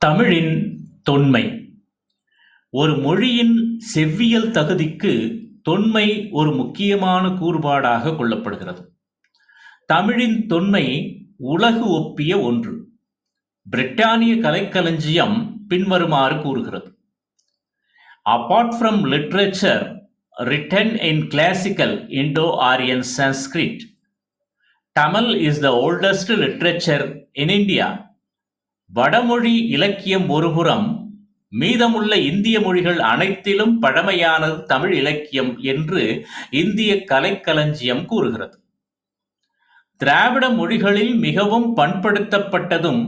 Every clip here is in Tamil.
தமிழின் தொன்மை. ஒரு மொழியின் செவ்வியல் தகுதிக்கு தொன்மை ஒரு முக்கியமான கூறுபாடாக கொள்ளப்படுகிறது. தமிழின் தொன்மை உலகு ஒப்பிய ஒன்று. பிரிட்டானிய கலைக்களஞ்சியம் பின்வருமாறு கூறுகிறது: Apart from literature written in classical Indo-Aryan Sanskrit, Tamil is the oldest literature in India. வடமொழி இலக்கியம் ஒருபுறம், மீதமுள்ள இந்திய மொழிகள் அனைத்திலும் பழமையானது தமிழ் இலக்கியம் என்று இந்திய கலைக்களஞ்சியம் கூறுகிறது. திராவிட மொழிகளில் மிகவும் பண்படுத்தப்பட்டதும்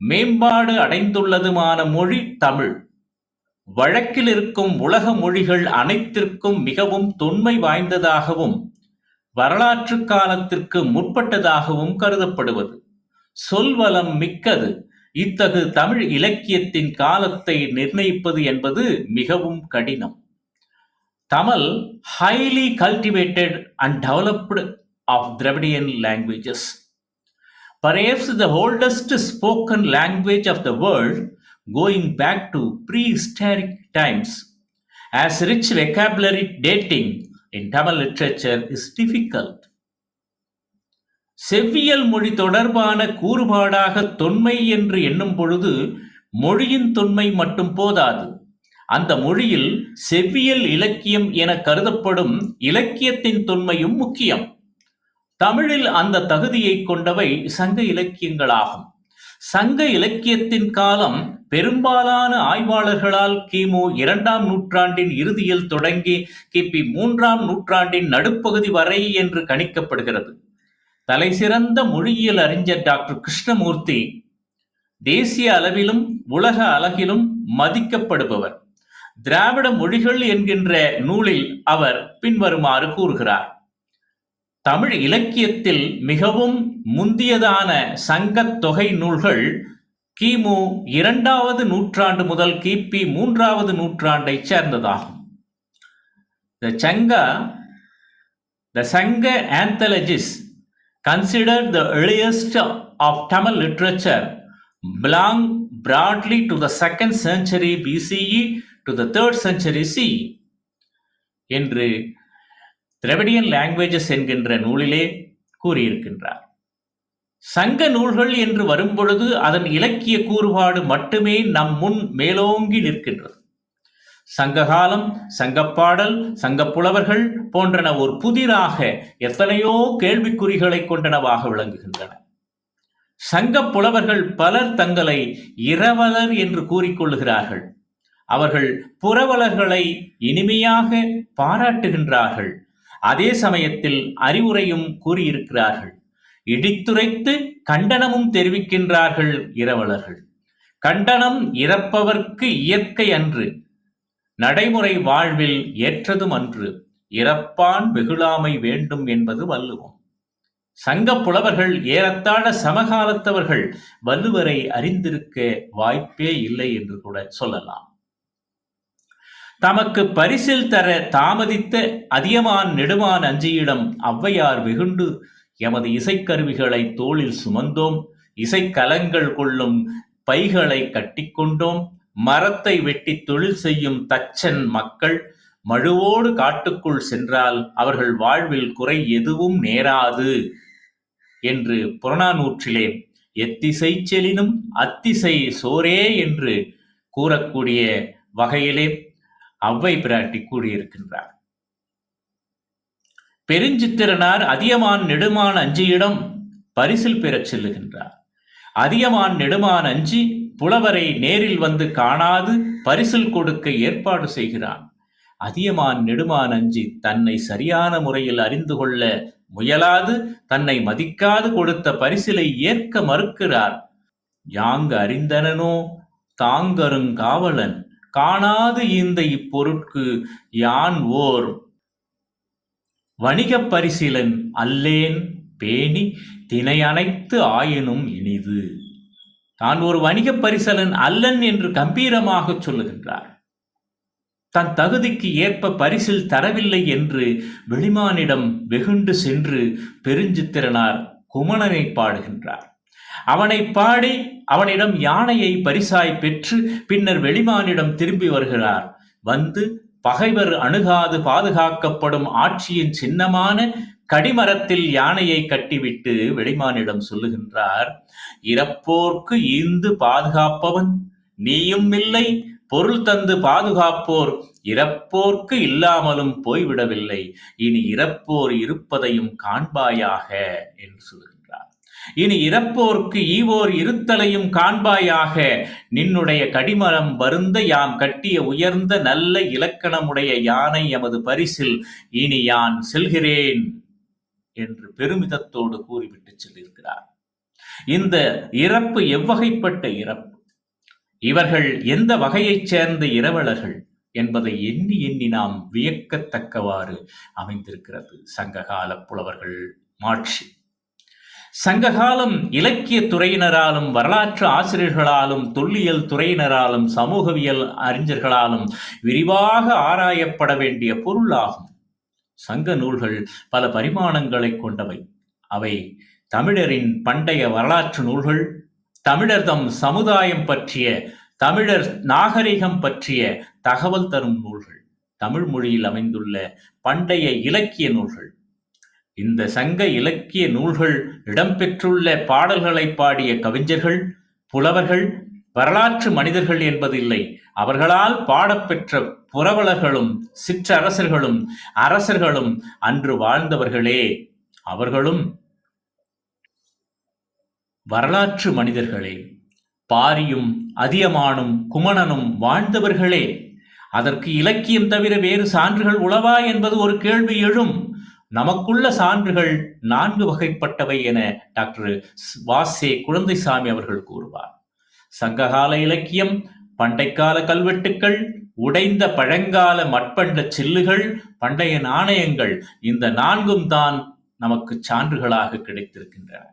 மேம்பாடு அடைந்துள்ளதுமான மொழி தமிழ். வழக்கில் இருக்கும் உலக மொழிகள் அனைத்திற்கும் மிகவும் தொன்மை வாய்ந்ததாகவும் வரலாற்று காலத்திற்கு முற்பட்டதாகவும் கருதப்படுவது. சொல்வளம் மிக்கது. இத்தகு தமிழ் இலக்கியத்தின் காலத்தை நிர்ணயிப்பது என்பது மிகவும் கடினம். Tamil, highly cultivated and developed of Dravidian languages, perhaps the oldest spoken language of the world, going back to prehistoric times, as rich vocabulary dating in Tamil literature is difficult. செவ்வியல் மொழி தொடர்பான கூறுபாடாக தொன்மை என்று எண்ணும் பொழுது மொழியின் தொன்மை மட்டும் போதாது. அந்த மொழியில் செவ்வியல் இலக்கியம் என கருதப்படும் இலக்கியத்தின் தொன்மையும் முக்கியம். தமிழில் அந்த தகுதியை கொண்டவை சங்க இலக்கியங்களாகும். சங்க இலக்கியத்தின் காலம் பெரும்பாலான ஆய்வாளர்களால் கிமு 2ஆம் நூற்றாண்டின் இறுதியில் தொடங்கி கிபி 3ஆம் நூற்றாண்டின் நடுப்பகுதி வரை என்று கணிக்கப்படுகிறது. தலைசிறந்த மொழியியல் அறிஞர் டாக்டர் கிருஷ்ணமூர்த்தி தேசிய அளவிலும் உலக அளவிலும் மதிக்கப்படுபவர். திராவிட மொழிகள் என்கின்ற நூலில் அவர் பின்வருமாறு கூறுகிறார்: தமிழ் இலக்கியத்தில் மிகவும் முந்தியதான சங்கத் தொகை நூல்கள் கிமு 2வது நூற்றாண்டு முதல் கிபி 3வது நூற்றாண்டைச் சேர்ந்ததாகும். The Sanga anthologies, considered the earliest of Tamil literature, belong broadly to the 2nd century BCE to the 3rd century CE என்று திராவிடியன் லாங்குவேஜஸ் என்கின்ற நூலிலே கூறியிருக்கின்றார். சங்க நூல்கள் என்று வரும்பொழுது அதன் இலக்கிய கூறுபாடு மட்டுமே நம் முன் மேலோங்கி நிற்கின்றது. சங்ககாலம், சங்கப்பாடல், சங்கப்புலவர்கள் போன்றன ஒரு புதிராக எத்தனையோ கேள்விக்குறிகளை கொண்டனவாக விளங்குகின்றன. சங்க புலவர்கள் பலர் தங்களை இரவலர் என்று கூறிக்கொள்ளுகிறார்கள். அவர்கள் புரவலர்களை இனிமையாக பாராட்டுகின்றார்கள். அதே சமயத்தில் அறிவுரையும் கூறியிருக்கிறார்கள். இடித்துரைத்து கண்டனமும் தெரிவிக்கின்றார்கள் இரவலர்கள். கண்டனம் இறப்பவர்க்கு இயற்கை அன்று, நடைமுறை வாழ்வில் ஏற்றதும் அன்று, இறப்பான் வெகுளாமை வேண்டும் என்பது வள்ளுவம். சங்க புலவர்கள் ஏறத்தாழ சமகாலத்தவர்கள். வள்ளுவரை அறிந்திருக்க வாய்ப்பே இல்லை என்று கூட சொல்லலாம். தமக்கு பரிசில் தர தாமதித்த அதியமான் நெடுமான் அஞ்சியிடம் ஔவையார் வெகுண்டு, எமது இசைக்கருவிகளை தோளில் சுமந்தோம், இசைக்கலங்கள் கொள்ளும் பைகளை கட்டிக்கொண்டோம், மரத்தை வெட்டி தொழில் செய்யும் தச்சன் மக்கள் மழுவோடு காட்டுக்குள் சென்றால் அவர்கள் வாழ்வில் குறை எதுவும் நேராது என்று புறநானூற்றிலே எத்திசை செலினும் அத்திசை சோரே என்று கூறக்கூடிய வகையிலே ஔவை பிராட்டி கூறியிருக்கின்றார். பெருஞ்சித்திரனார் அதியமான் நெடுமான் அஞ்சியிடம் பரிசில் பெறச் செல்லுகின்றார். அதியமான் நெடுமான் அஞ்சி புலவரை நேரில் வந்து காணாது பரிசில் கொடுக்க ஏற்பாடு செய்கிறான். அதியமான் நெடுமான் அஞ்சி தன்னை சரியான முறையில் அறிந்து கொள்ள முயலாது தன்னை மதிக்காது கொடுத்த பரிசிலை ஏற்க மறுக்கிறார். யாங்கு அறிந்தனனோ தாங்கருங்காவலன், காணாது ஈந்த இப்பொருட்கு யான் ஓர் வணிகப் பரிசிலன் அல்லேன் பேணி தினை அனைத்து ஆயினும் இனிது. தான் ஒரு வணிகப் பரிசலன் அல்லன் என்று கம்பீரமாக சொல்லுகின்றார். தன் தகுதிக்கு ஏற்ப பரிசில் தரவில்லை என்று வெளிமானிடம் வெகுண்டு சென்று பெருஞ்சித்திரனார் குமணனை பாடுகின்றார். அவனை பாடி அவனிடம் யானையை பரிசாய் பெற்று பின்னர் வெளிமானிடம் திரும்பி வருகிறார். வந்து பகைவர் அணுகாது பாதுகாக்கப்படும் ஆட்சியின் சின்னமான கடிமரத்தில் யானையை கட்டிவிட்டு வெளிமானிடம் சொல்லுகின்றார், இறப்போர்க்கு ஈந்து பாதுகாப்பவன் நீயும் இல்லை, பொருள் தந்து பாதுகாப்போர் இறப்போர்க்கு இல்லாமலும் போய்விடவில்லை, இனி இறப்போர் இருப்பதையும் காண்பாயாக என்று சொல்லுகின்றார். இனி இறப்போர்க்கு ஈவோர் இருத்தலையும் காண்பாயாக, நின்னுடைய கடிமரம் வருந்த யாம் கட்டிய உயர்ந்த நல்ல இலக்கணமுடைய யானை எமது பரிசில், இனி யான் செல்கிறேன் என்று பெருமிதத்தோடு கூறிவிட்டு செல்லியிருக்கிறார். இந்த இறப்பு எவ்வகைப்பட்ட இறப்பு, இவர்கள் எந்த வகையைச் சேர்ந்த இரவலர்கள் என்பதை எண்ணி எண்ணி நாம் வியக்கத்தக்கவாறு அமைந்திருக்கிறது சங்ககால புலவர்கள் மாட்சி. சங்ககாலம் இலக்கிய துறையினராலும் வரலாற்று ஆசிரியர்களாலும் தொல்லியல் துறையினராலும் சமூகவியல் அறிஞர்களாலும் விரிவாக ஆராயப்பட வேண்டிய பொருளாகும். சங்க நூல்கள் பல பரிமாணங்களை கொண்டவை. அவை தமிழரின் பண்டைய வரலாற்று நூல்கள், தமிழர் தம் சமுதாயம் பற்றிய, தமிழர் நாகரிகம் பற்றிய தகவல் தரும் நூல்கள், தமிழ் மொழியில் அமைந்துள்ள பண்டைய இலக்கிய நூல்கள். இந்த சங்க இலக்கிய நூல்கள் இடம்பெற்றுள்ள பாடல்களை பாடிய கவிஞர்கள், புலவர்கள் வரலாற்று மனிதர்கள் என்பதில்லை. அவர்களால் பாடப்பெற்ற புரவலர்களும் சிற்றரசர்களும் அரசர்களும் அன்று வாழ்ந்தவர்களே. அவர்களும் வரலாற்று மனிதர்களே. பாரியும் அதியமானும் குமணனும் வாழ்ந்தவர்களே. அதற்கு இலக்கியம் தவிர வேறு சான்றுகள் உளவா என்பது ஒரு கேள்வி எழும். நமக்குள்ள சான்றுகள் 4 வகைப்பட்டவை என டாக்டர் வாசே குழந்தைசாமி அவர்கள் கூறுவார். சங்ககால இலக்கியம், பண்டைக்கால கல்வெட்டுக்கள், உடைந்த பழங்கால மட்பண்ட சில்லுகள், பண்டைய நாணயங்கள், இந்த 4ம் தான் நமக்கு சான்றுகளாக கிடைத்திருக்கின்றன.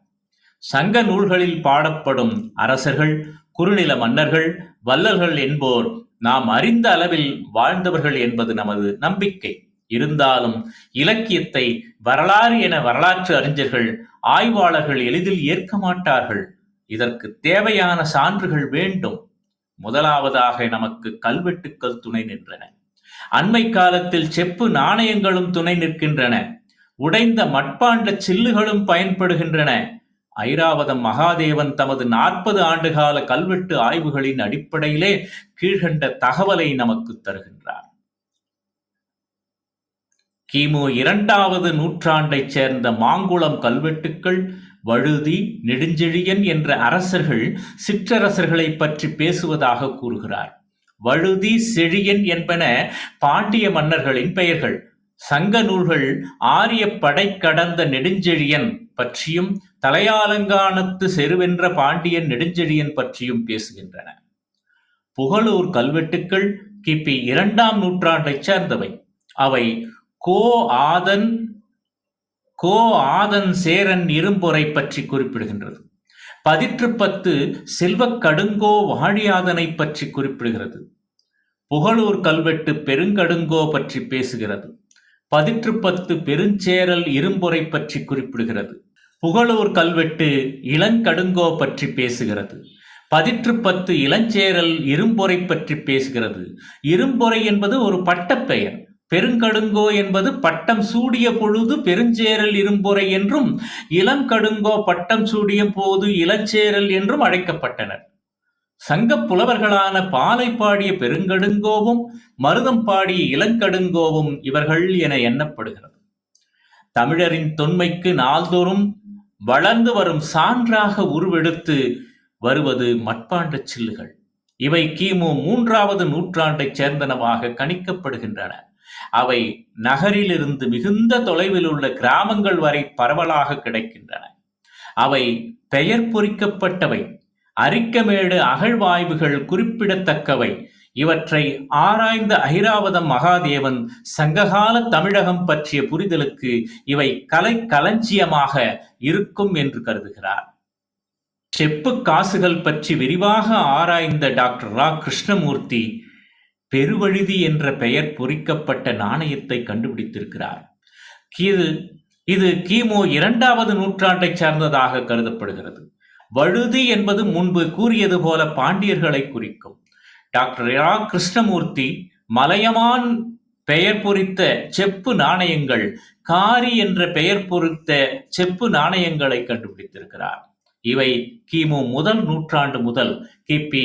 சங்க நூல்களில் பாடப்படும் அரசர்கள், குறுநில மன்னர்கள், வள்ளல்கள் என்போர் நாம் அறிந்த அளவில் வாழ்ந்தவர்கள் என்பது நமது நம்பிக்கை. இருந்தாலும் இலக்கியத்தை வரலாறு என வரலாற்று அறிஞர்கள், ஆய்வாளர்கள் எளிதில் ஏற்க மாட்டார்கள். இதற்கு தேவையான சான்றுகள் வேண்டும். முதலாவதாக நமக்கு கல்வெட்டுக்கள் துணை நின்றன. அண்மை காலத்தில் செப்பு நாணயங்களும் துணை நிற்கின்றன. உடைந்த மட்பாண்ட சில்லுகளும் பயன்படுகின்றன. ஐராவதம் மகாதேவன் தமது 40 ஆண்டுகால கல்வெட்டு ஆய்வுகளின் அடிப்படையிலே கீழ்கண்ட தகவலை நமக்கு தருகின்றார். கிமு 2வது நூற்றாண்டைச் சேர்ந்த மாங்குளம் கல்வெட்டுக்கள் வழுதி, நெடுஞ்செழியன் என்ற அரசர்கள், சிற்றரசர்களை பற்றி பேசுவதாக கூறுகிறார். வழுதி, செழியன் என்பன பாண்டிய மன்னர்களின் பெயர்கள். சங்க நூல்கள் ஆரிய படை கடந்த நெடுஞ்செழியன் பற்றியும் தலையாலங்கானத்து செருவென்ற பாண்டியன் நெடுஞ்செழியன் பற்றியும் பேசுகின்றன. புகழூர் கல்வெட்டுக்கள் கிபி 2ஆம் நூற்றாண்டைச் சேர்ந்தவை. அவை கோ ஆதன் சேரன் இரும்பொறை பற்றி குறிப்பிடுகின்றது. 10 செல்வக் கடுங்கோ வாழியாதனை பற்றி குறிப்பிடுகிறது. புகழூர் கல்வெட்டு பெருங்கடுங்கோ பற்றி பேசுகிறது. 10 பெருஞ்சேரல் இரும்பொறை பற்றி குறிப்பிடுகிறது. புகழூர் கல்வெட்டு இளங்கடுங்கோ பற்றி பேசுகிறது. 10 இளஞ்சேரல் இரும்பொறை பற்றி பேசுகிறது. இரும்பொறை என்பது ஒரு பட்டப்பெயர். பெருங்கடுங்கோ என்பது பட்டம் சூடிய பொழுது பெருஞ்சேரல் இரும்பொறை என்றும், இளங்கடுங்கோ பட்டம் சூடிய போது இளஞ்சேரல் என்றும் அழைக்கப்பட்டனர். சங்க புலவர்களான பாலை பாடிய பெருங்கடுங்கோவும் மருதம் பாடிய இளங்கடுங்கோவும் இவர்கள் என எண்ணப்படுகிறது. தமிழரின் தொன்மைக்கு நாள்தோறும் வளர்ந்து வரும் சான்றாக உருவெடுத்து வருவது மட்பாண்ட சில்லுகள். இவை கிமு 3வது நூற்றாண்டைச் சேர்ந்தனவாக கணிக்கப்படுகின்றன. அவை நகரிலிருந்து மிகுந்த தொலைவில் உள்ள கிராமங்கள் வரை பரவலாக கிடைக்கின்றன. அவை பெயர் பொறிக்கப்பட்டவை. அரிக்கமேடு அகழ்வாய்வுகள் குறிப்பிடத்தக்கவை. இவற்றை ஆராய்ந்த ஐராவதம் மகாதேவன் சங்ககால தமிழகம் பற்றிய புரிதலுக்கு இவை கலை களஞ்சியமாக இருக்கும் என்று கருதுகிறார். செப்பு காசுகள் பற்றி விரிவாக ஆராய்ந்த டாக்டர் ரா கிருஷ்ணமூர்த்தி பெருவழுதி என்ற பெயர் பொறிக்கப்பட்ட நாணயத்தை கண்டுபிடித்திருக்கிறார். இது கிமு 2வது நூற்றாண்டைச் சார்ந்ததாக கருதப்படுகிறது. வழுதி என்பது முன்பு கூறியது போல பாண்டியர்களை குறிக்கும். டாக்டர் இரா. கிருஷ்ணமூர்த்தி மலையமான் பெயர் பொறித்த செப்பு நாணயங்கள், காரி என்ற பெயர் பொறித்த செப்பு நாணயங்களை கண்டுபிடித்திருக்கிறார். இவை கிமு முதல் நூற்றாண்டு முதல் கிபி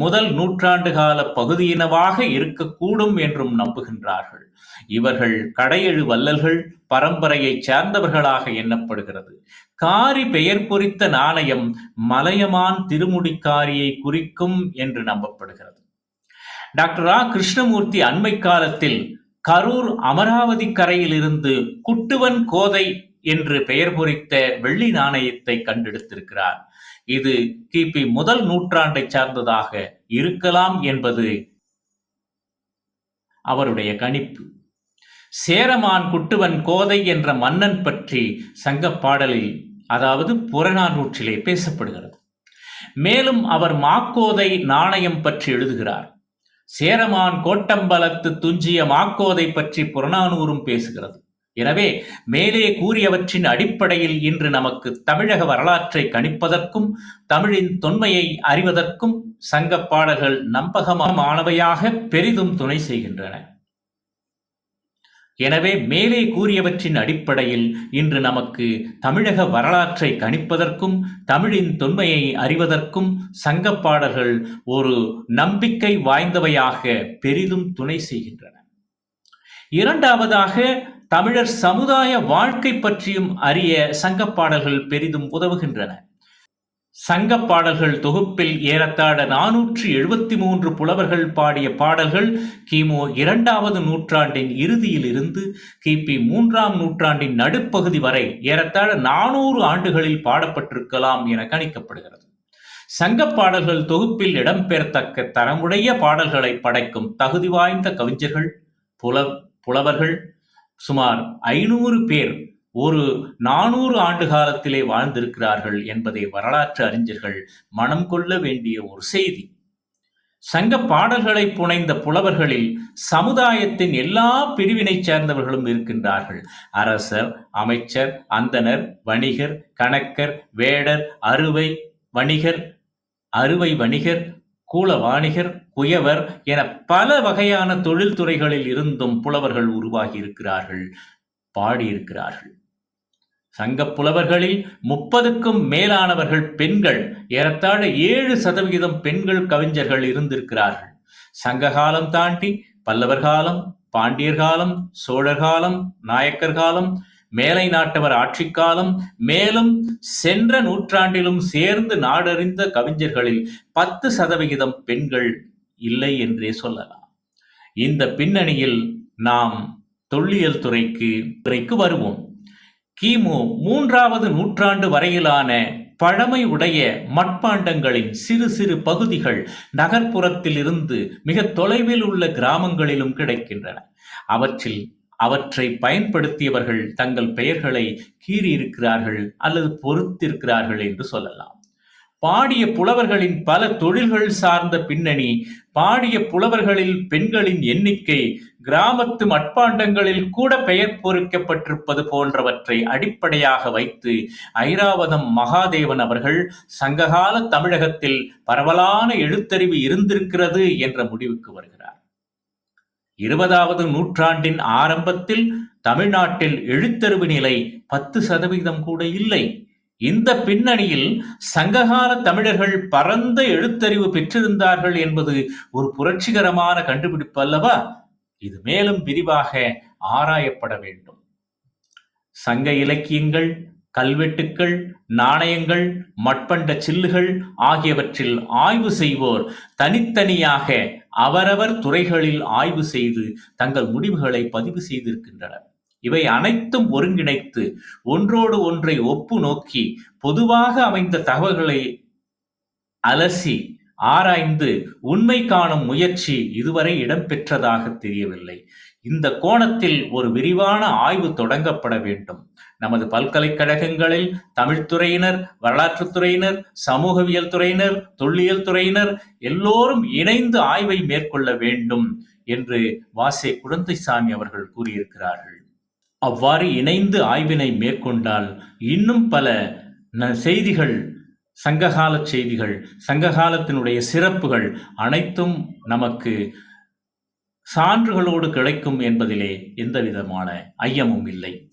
முதல் நூற்றாண்டு கால பகுதியினவாக இருக்கக்கூடும் என்றும் நம்புகின்றார்கள். இவர்கள் கடையெழு வள்ளல்கள் பரம்பரையைச் சார்ந்தவர்களாக எண்ணப்படுகிறது. காரி பெயர் பொறித்த நாணயம் மலையமான் திருமுடிக்காரியை குறிக்கும் என்று நம்பப்படுகிறது. டாக்டர் ரா. கிருஷ்ணமூர்த்தி அண்மை காலத்தில் கரூர் அமராவதி கரையில் இருந்து குட்டுவன் கோதை என்று பெயர் பொறித்த வெள்ளி நாணயத்தை கண்டெடுத்திருக்கிறார். இது கிபி முதல் நூற்றாண்டை சார்ந்ததாக இருக்கலாம் என்பது அவருடைய கணிப்பு. சேரமான் குட்டுவன் கோதை என்ற மன்னன் பற்றி சங்கப் பாடலில், அதாவது புறநானூற்றிலே பேசப்படுகிறது. மேலும் அவர் மாக்கோதை நாணயம் பற்றி எழுதுகிறார். சேரமான் கோட்டம்பலத்து துஞ்சிய மாக்கோதை பற்றி புறநானூறும் பேசுகிறது. எனவே மேலே கூறியவற்றின் அடிப்படையில் இன்று நமக்கு தமிழக வரலாற்றை கணிப்பதற்கும் தமிழின் தொன்மையை அறிவதற்கும் சங்கப் பாடல்கள் நம்பகமானவையாக பெரிதும் துணை செய்கின்றன. எனவே மேலே கூறியவற்றின் அடிப்படையில் இன்று நமக்கு தமிழக வரலாற்றை கணிப்பதற்கும் தமிழின் தொன்மையை அறிவதற்கும் சங்கப் பாடல்கள் ஒரு நம்பிக்கை வாய்ந்தவையாக பெரிதும் துணை செய்கின்றன. இரண்டாவதாக, தமிழர் சமுதாய வாழ்க்கை பற்றியும் அறிய சங்கப் பாடல்கள் பெரிதும் உதவுகின்றன. சங்கப் பாடல்கள் தொகுப்பில் ஏறத்தாழ 473 புலவர்கள் பாடிய பாடல்கள் கிமு 2வது நூற்றாண்டின் இறுதியில் இருந்து கிபி 3ஆம் நூற்றாண்டின் நடுப்பகுதி வரை ஏறத்தாழ 400 ஆண்டுகளில் பாடப்பட்டிருக்கலாம் என கணிக்கப்படுகிறது. சங்கப் பாடல்கள் தொகுப்பில் இடம்பெறத்தக்க தரமுடைய பாடல்களை படைக்கும் தகுதி வாய்ந்த கவிஞர்கள், புலவர்கள் சுமார் 500 பேர் ஒரு 400 ஆண்டு காலத்திலே வாழ்ந்திருக்கிறார்கள் என்பதை வரலாற்று அறிஞர்கள் மனம் கொள்ள வேண்டிய ஒரு செய்தி. சங்க பாடல்களை புனைந்த புலவர்களில் சமுதாயத்தின் எல்லா பிரிவினைச் சேர்ந்தவர்களும் இருக்கின்றார்கள். அரசர், அமைச்சர், அந்தணர், வணிகர், கணக்கர், வேடர், அறுவை வணிகர், கூலவாணிகர், குயவர் என பல வகையான தொழில் துறைகளில் இருந்தும் புலவர்கள் உருவாகி இருக்கிறார்கள், பாடியிருக்கிறார்கள். சங்கப் புலவர்களில் 30க்கும் மேலானவர்கள் பெண்கள். ஏறத்தாழ 7% பெண்கள் கவிஞர்கள் இருந்திருக்கிறார்கள். சங்க காலம் தாண்டி பல்லவர் காலம், பாண்டியர் காலம், சோழர் காலம், நாயக்கர் காலம், மேலை நாட்டவர் ஆட்சி காலம், மேலும் சென்ற நூற்றாண்டிலும் சேர்ந்து நாடறிந்த கவிஞர்களில் 10% பெண்கள் இல்லை என்றே சொல்லலாம். இந்த பின்னணியில் நாம் தொல்லியல் துறைக்கு வருவோம். கிமு 3வது நூற்றாண்டு வரையிலான பழமை உடைய மட்பாண்டங்களின் சிறு சிறு பகுதிகள் நகர்ப்புறத்தில் இருந்து மிக தொலைவில் உள்ள கிராமங்களிலும் கிடைக்கின்றன. அவற்றை பயன்படுத்தியவர்கள் தங்கள் பெயர்களை கீறியிருக்கிறார்கள் அல்லது பொறுத்திருக்கிறார்கள் என்று சொல்லலாம். பாடிய புலவர்களின் பல தொழில்கள் சார்ந்த பின்னணி, பாடிய புலவர்களில் பெண்களின் எண்ணிக்கை, கிராமத்து மட்பாண்டங்களில் கூட பெயர் பொறிக்கப்பட்டிருப்பது போன்றவற்றை அடிப்படையாக வைத்து ஐராவதம் மகாதேவன் அவர்கள் சங்ககால தமிழகத்தில் பரவலான எழுத்தறிவு இருந்திருக்கிறது என்ற முடிவுக்கு வருகிறார். 20வது நூற்றாண்டின் ஆரம்பத்தில் தமிழ்நாட்டில் எழுத்தறிவு நிலை 10% கூட இல்லை. இந்த பின்னணியில் சங்ககால தமிழர்கள் பரந்த எழுத்தறிவு பெற்றிருந்தார்கள் என்பது ஒரு புரட்சிகரமான கண்டுபிடிப்பு அல்லவா? இது மேலும் விரிவாக ஆராயப்பட வேண்டும். சங்க இலக்கியங்கள், கல்வெட்டுக்கள், நாணயங்கள், மட்பண்ட சில்லுகள் ஆகியவற்றில் ஆய்வு செய்வோர் தனித்தனியாக அவரவர் துறைகளில் ஆய்வு செய்து தங்கள் முடிவுகளை பதிவு செய்திருக்கின்றனர். இவை அனைத்தும் ஒருங்கிணைத்து ஒன்றோடு ஒன்றை ஒப்பு நோக்கி பொதுவாக அமைந்த தகவல்களை அலசி ஆராய்ந்து உண்மை காணும் முயற்சி இதுவரை இடம்பெற்றதாக தெரியவில்லை. இந்த கோணத்தில் ஒரு விரிவான ஆய்வு தொடங்கப்பட வேண்டும். நமது பல்கலைக்கழகங்களில் தமிழ்துறையினர், வரலாற்றுத்துறையினர், சமூகவியல் துறையினர், தொல்லியல் துறையினர் எல்லோரும் இணைந்து ஆய்வை மேற்கொள்ள வேண்டும் என்று வாசே குழந்தைசாமி அவர்கள் கூறியிருக்கிறார்கள். அவ்வாறு இணைந்து ஆய்வினை மேற்கொண்டால் இன்னும் பல செய்திகள் சங்ககால செய்திகள், சங்ககாலத்தினுடைய சிறப்புகள் அனைத்தும் நமக்கு சான்றுகளோடு கிடைக்கும் என்பதிலே எந்தவிதமான ஐயமும் இல்லை.